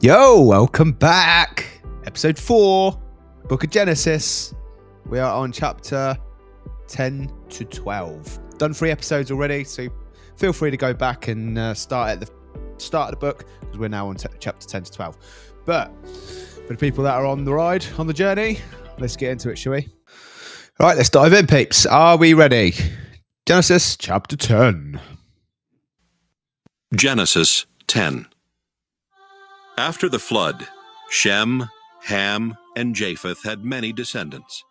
Yo, welcome back. Episode 4, Book of Genesis. We are on chapter 10 to 12. Done 3 episodes already, so feel free to go back and start at the start of the book, because we're now on chapter 10 to 12. But for the people that are on the ride, on the journey, let's get into it, shall we? Right, let's dive in, peeps. Are we ready? Genesis chapter 10. Genesis 10. After the flood, Shem, Ham, and Japheth had many descendants.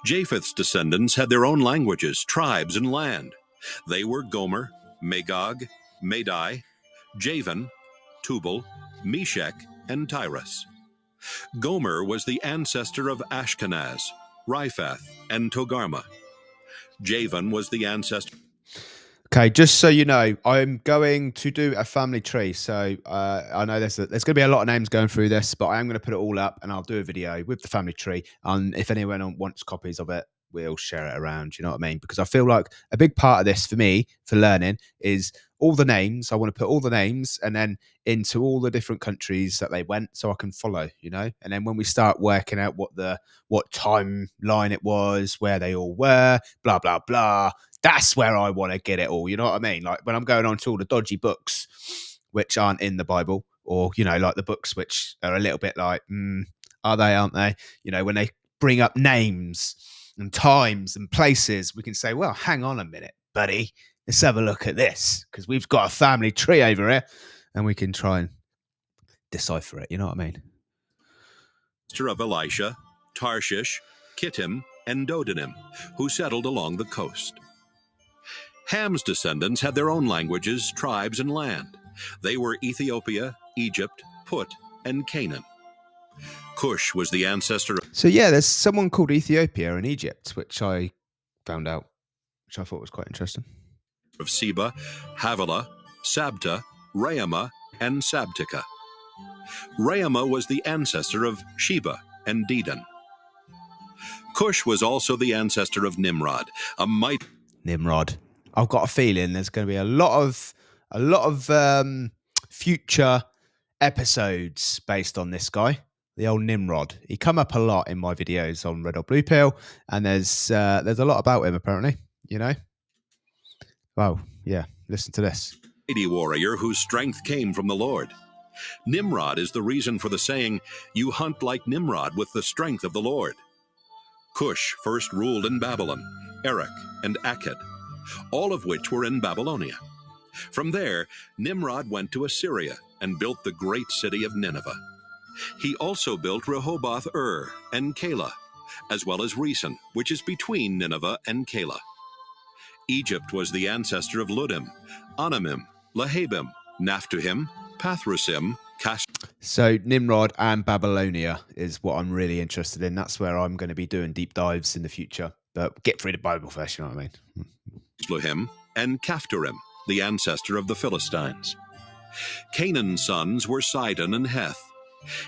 Japheth's descendants had their own languages, tribes, and land. They were Gomer, Magog, Madai, Javan, Tubal, Meshech, and Tyrus. Gomer was the ancestor of Ashkenaz, Riphath, and Togarmah. Javan was the ancestor. Okay, just so you know, I'm going to do a family tree. So I know there's going to be a lot of names going through this, but I am going to put it all up and I'll do a video with the family tree. And if anyone wants copies of it, we'll share it around. You know what I mean? Because I feel like a big part of this for me, for learning, is all the names. I want to put all the names and then into all the different countries that they went so I can follow, you know? And then when we start working out what timeline it was, where they all were, blah, blah, blah, that's where I want to get it all. You know what I mean? Like when I'm going on to all the dodgy books, which aren't in the Bible, or, you know, like the books which are a little bit like, are they, aren't they? You know, when they bring up names and times and places, we can say, well, hang on a minute, buddy. Let's have a look at this, because we've got a family tree over here and we can try and decipher it. You know what I mean? Of Elisha, Tarshish, Kittim, and Dodanim, who settled along the coast. Ham's descendants had their own languages, tribes, and land. They were Ethiopia, Egypt, Put, and Canaan. Cush was the ancestor of... So yeah, there's someone called Ethiopia in Egypt, which I found out, which I thought was quite interesting. Of Seba, Havilah, Sabta, Raamah, and Sabtika. Raamah was the ancestor of Sheba and Dedan. Cush was also the ancestor of Nimrod, a mighty... Nimrod. I've got a feeling there's going to be a lot of future episodes based on this guy, the old Nimrod. He come up a lot in my videos on Red or Blue Pill, and there's a lot about him apparently. You know. Wow. Yeah. Listen to this. Mighty warrior whose strength came from the Lord. Nimrod is the reason for the saying, "You hunt like Nimrod with the strength of the Lord." Cush first ruled in Babylon, Erech, and Akkad, all of which were in Babylonia. From there, Nimrod went to Assyria and built the great city of Nineveh. He also built Rehoboth-ur and Calah, as well as Resen, which is between Nineveh and Calah. Egypt was the ancestor of Ludim, Anamim, Lahabim, Naphtuhim, Pathrusim, So Nimrod and Babylonia is what I'm really interested in. That's where I'm going to be doing deep dives in the future. But get through the Bible first, you know what I mean? Casluhim, and Caphtorim, the ancestor of the Philistines. Canaan's sons were Sidon and Heth.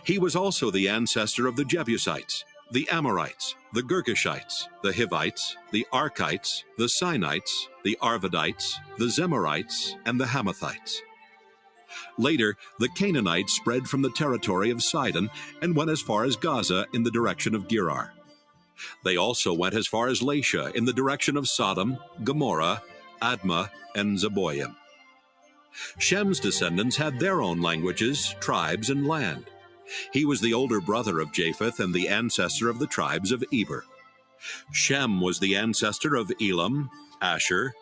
He was also the ancestor of the Jebusites, the Amorites, the Girgashites, the Hivites, the Arkites, the Sinites, the Arvadites, the Zemarites, and the Hamathites. Later, the Canaanites spread from the territory of Sidon and went as far as Gaza in the direction of Gerar. They also went as far as Lasha in the direction of Sodom, Gomorrah, Admah, and Zeboim. Shem's descendants had their own languages, tribes, and land. He was the older brother of Japheth and the ancestor of the tribes of Eber. Shem was the ancestor of Elam, Asher,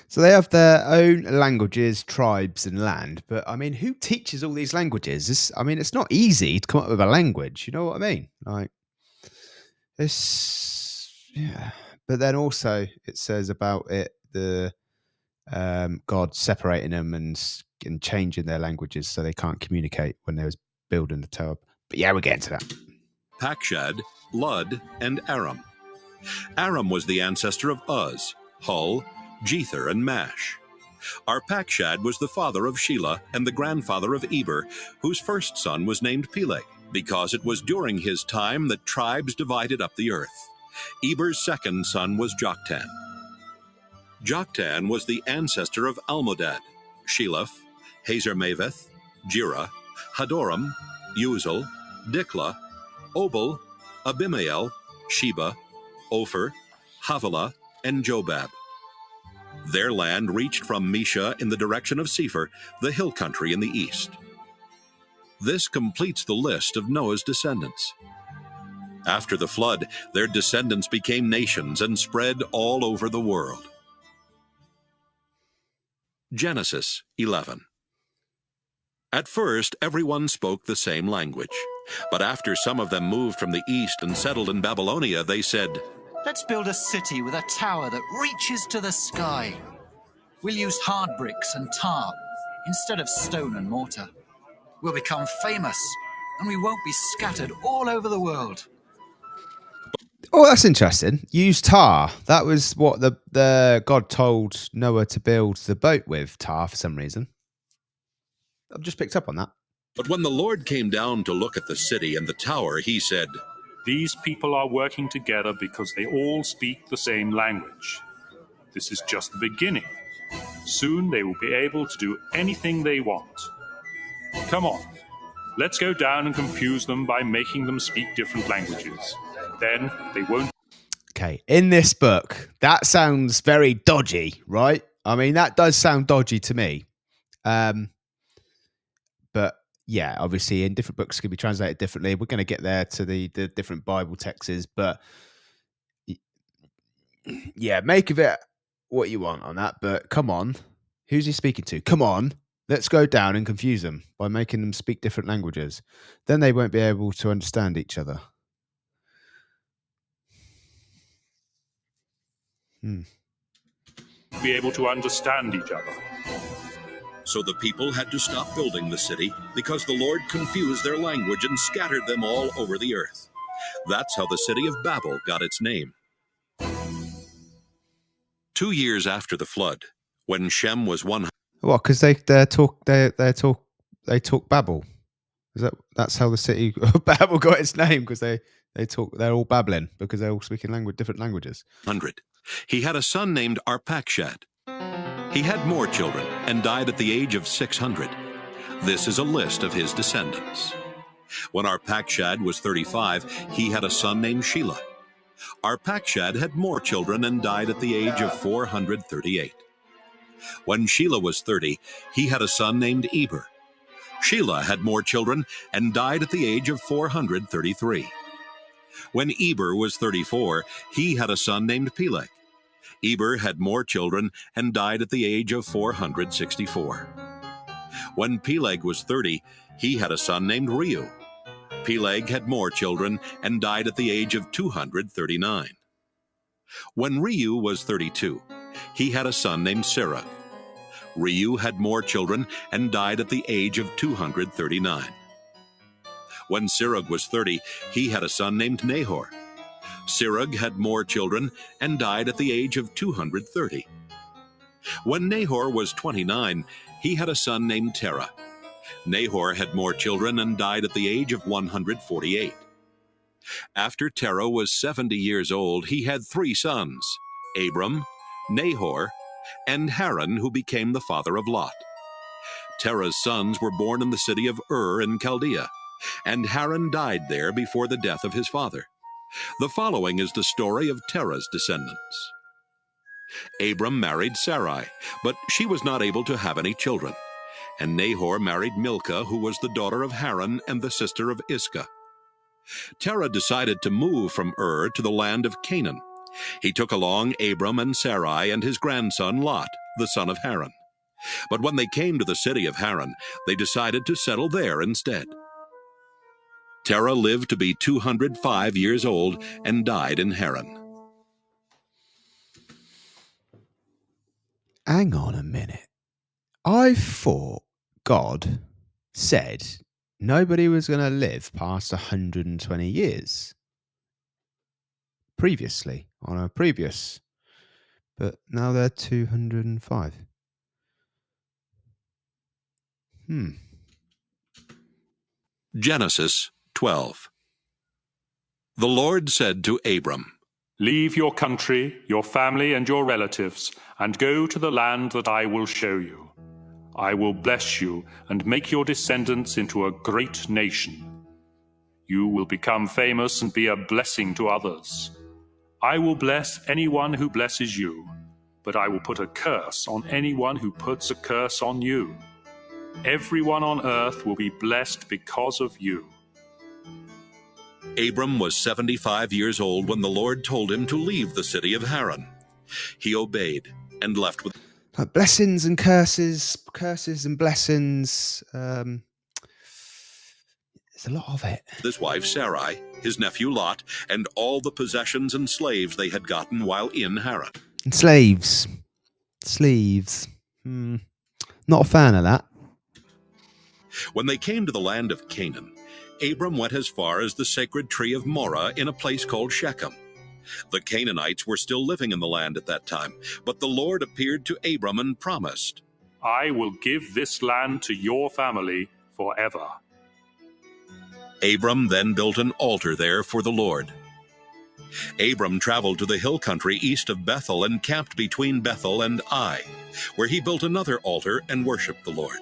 So they have their own languages, tribes, and land. But I mean, who teaches all these languages? It's not easy to come up with a language. You know what I mean? Like this, yeah. But then also it says about it the God separating them and changing their languages so they can't communicate when they was building the tower. But yeah, we're getting to that. Pakshad, Lud, and Aram. Aram was the ancestor of Uz, Hul, Jether, and Mash. Arpachshad was the father of Shelah and the grandfather of Eber, whose first son was named Peleg, because it was during his time that tribes divided up the earth. Eber's second son was Joktan. Joktan was the ancestor of Almodad, Sheleph, Hazarmaveth, Jireh, Hadoram, Uzal, Dikla, Obal, Abimael, Sheba, Ophir, Havilah, and Jobab. Their land reached from Mesha in the direction of Sephir, the hill country in the east. This completes the list of Noah's descendants. After the flood, their descendants became nations and spread all over the world. Genesis 11. At first, everyone spoke the same language. But after some of them moved from the east and settled in Babylonia, they said, Let's build a city with a tower that reaches to the sky. We'll use hard bricks and tar instead of stone and mortar. We'll become famous, and we won't be scattered all over the world. Oh, that's interesting. Use tar. That was what the God told Noah to build the boat with, tar, for some reason. I've just picked up on that. But when the Lord came down to look at the city and the tower, he said, These people are working together because they all speak the same language. This is just the beginning. Soon they will be able to do anything they want. Come on, let's go down and confuse them by making them speak different languages. Then they won't. Okay, in this book, that sounds very dodgy, right? I mean, that does sound dodgy to me. But yeah, obviously, in different books can be translated differently. We're going to get there to the different Bible texts, but yeah, make of it what you want on that. But come on, who's he speaking to? Come on, let's go down and confuse them by making them speak different languages. Then they won't be able to understand each other. Be able to understand each other. So the people had to stop building the city because the Lord confused their language and scattered them all over the earth. That's how the city of Babel got its name. 2 years after the flood, when Shem was 100. What? Because they talk Babel. That's how the city of Babel got its name? Because they're all babbling because they're all speaking different languages. He had a son named Arpachshad. He had more children and died at the age of 600. This is a list of his descendants. When Arpachshad was 35, he had a son named Shelah. Arpachshad had more children and died at the age of 438. When Shelah was 30, he had a son named Eber. Shelah had more children and died at the age of 433. When Eber was 34, he had a son named Peleg. Eber had more children and died at the age of 464. When Peleg was 30, he had a son named Reu. Peleg had more children and died at the age of 239. When Reu was 32, he had a son named Serug. Reu had more children and died at the age of 239. When Serug was 30, he had a son named Nahor. Serug had more children and died at the age of 230. When Nahor was 29, he had a son named Terah. Nahor had more children and died at the age of 148. After Terah was 70 years old, he had 3 sons, Abram, Nahor, and Haran, who became the father of Lot. Terah's sons were born in the city of Ur in Chaldea, and Haran died there before the death of his father. The following is the story of Terah's descendants. Abram married Sarai, but she was not able to have any children. And Nahor married Milcah, who was the daughter of Haran and the sister of Iscah. Terah decided to move from Ur to the land of Canaan. He took along Abram and Sarai and his grandson Lot, the son of Haran. But when they came to the city of Haran, they decided to settle there instead. Terah lived to be 205 years old and died in Haran. Hang on a minute. I thought God said nobody was going to live past 120 years previously on a previous, but now they're 205. Genesis 12. The Lord said to Abram, Leave your country, your family, and your relatives, and go to the land that I will show you. I will bless you and make your descendants into a great nation. You will become famous and be a blessing to others. I will bless anyone who blesses you, but I will put a curse on anyone who puts a curse on you. Everyone on earth will be blessed because of you. Abram was 75 years old when the Lord told him to leave the city of Haran. He obeyed and left with Like blessings and curses, curses and blessings. There's a lot of it. his wife Sarai, his nephew Lot, and all the possessions and slaves they had gotten while in Haran. And slaves. Sleeves. Not a fan of that. When they came to the land of Canaan, Abram went as far as the sacred tree of Morah in a place called Shechem. The Canaanites were still living in the land at that time, but the Lord appeared to Abram and promised, I will give this land to your family forever. Abram then built an altar there for the Lord. Abram traveled to the hill country east of Bethel and camped between Bethel and Ai, where he built another altar and worshiped the Lord.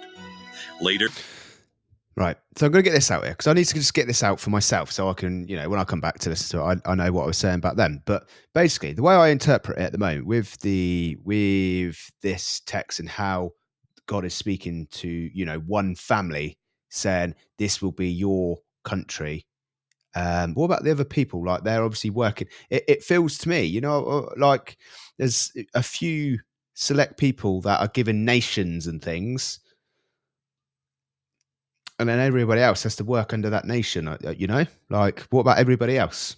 Later, Right. So I'm going to get this out here because I need to just get this out for myself so I can, when I come back to this, so I know what I was saying back then. But basically, the way I interpret it at the moment with this text and how God is speaking to, one family saying this will be your country. What about the other people? Like they're obviously working. It feels to me, like there's a few select people that are given nations and things. And then everybody else has to work under that nation, like what about everybody else?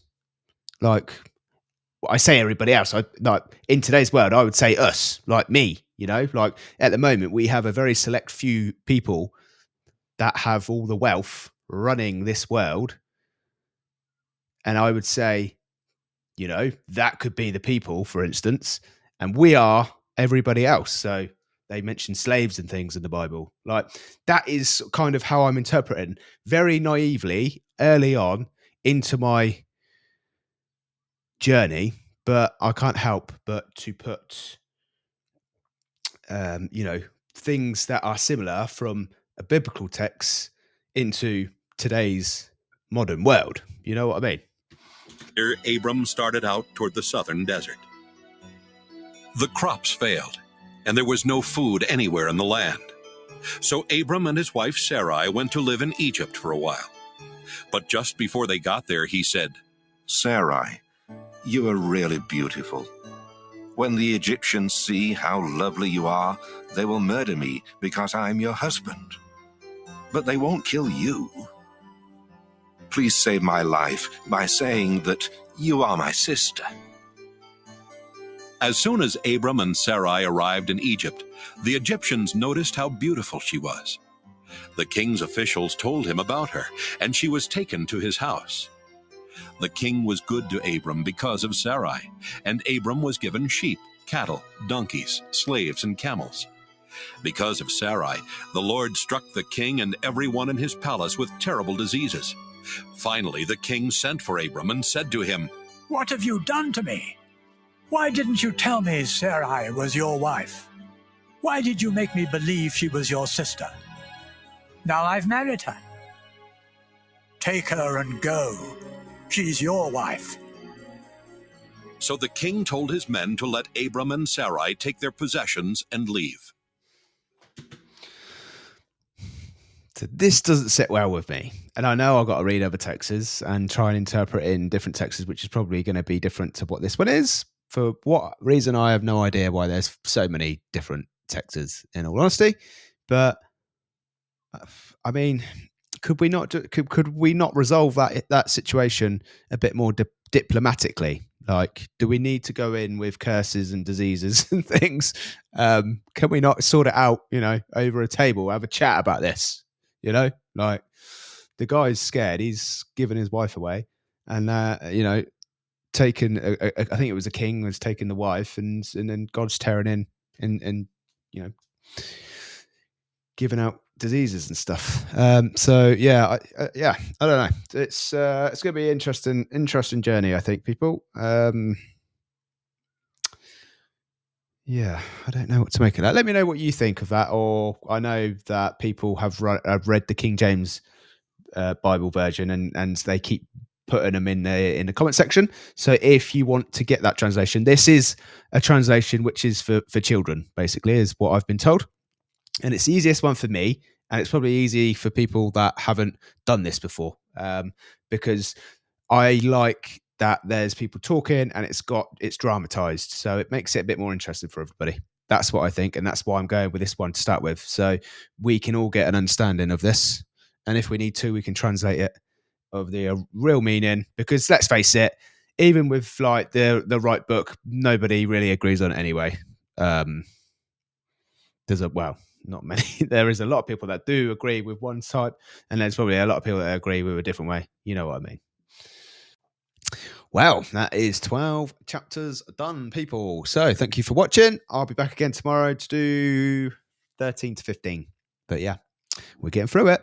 Like I say everybody else, like in today's world, I would say us, like me, like at the moment, we have a very select few people that have all the wealth running this world. And I would say, that could be the people, for instance, and we are everybody else. So they mention slaves and things in the Bible. Like that is kind of how I'm interpreting very naively early on into my journey, but I can't help but to put, things that are similar from a biblical text into today's modern world. You know what I mean? Abram started out toward the southern desert. The crops failed, and there was no food anywhere in the land. So Abram and his wife Sarai went to live in Egypt for a while. But just before they got there, he said, Sarai, you are really beautiful. When the Egyptians see how lovely you are, they will murder me because I am your husband. But they won't kill you. Please save my life by saying that you are my sister. As soon as Abram and Sarai arrived in Egypt, the Egyptians noticed how beautiful she was. The king's officials told him about her, and she was taken to his house. The king was good to Abram because of Sarai, and Abram was given sheep, cattle, donkeys, slaves, and camels. Because of Sarai, the Lord struck the king and everyone in his palace with terrible diseases. Finally, the king sent for Abram and said to him, What have you done to me? Why didn't you tell me Sarai was your wife? Why did you make me believe she was your sister? Now I've married her. Take her and go. She's your wife. So the king told his men to let Abram and Sarai take their possessions and leave. So this doesn't sit well with me. And I know I've got to read other texts and try and interpret in different texts, which is probably going to be different to what this one is. For what reason, I have no idea why there's so many different texts, in all honesty. But I mean, could we not resolve that situation a bit more diplomatically? Like, do we need to go in with curses and diseases and things? Can we not sort it out, over a table, have a chat about this? Like the guy's scared. He's given his wife away, and taken. I think it was a king was taking the wife, and then God's tearing in and giving out diseases and stuff. So yeah, I don't know. It's going to be interesting journey. I think people. Yeah, I don't know what to make of that. Let me know what you think of that. Or I know that people have read the King James Bible version, and they keep putting them in the comment section. So if you want to get that translation, this is a translation which is for children, basically, is what I've been told. And it's the easiest one for me, and it's probably easy for people that haven't done this before, because I like that there's people talking and it's dramatized, so it makes it a bit more interesting for everybody. That's what I think, and that's why I'm going with this one to start with, so we can all get an understanding of this, and if we need to, we can translate it of the real meaning. Because let's face it, even with like the right book, nobody really agrees on it anyway. Not many. There is a lot of people that do agree with one type, and there's probably a lot of people that agree with a different way. You know what I mean? Well, that is 12 chapters done, people. So thank you for watching. I'll be back again tomorrow to do 13 to 15. But yeah, we're getting through it.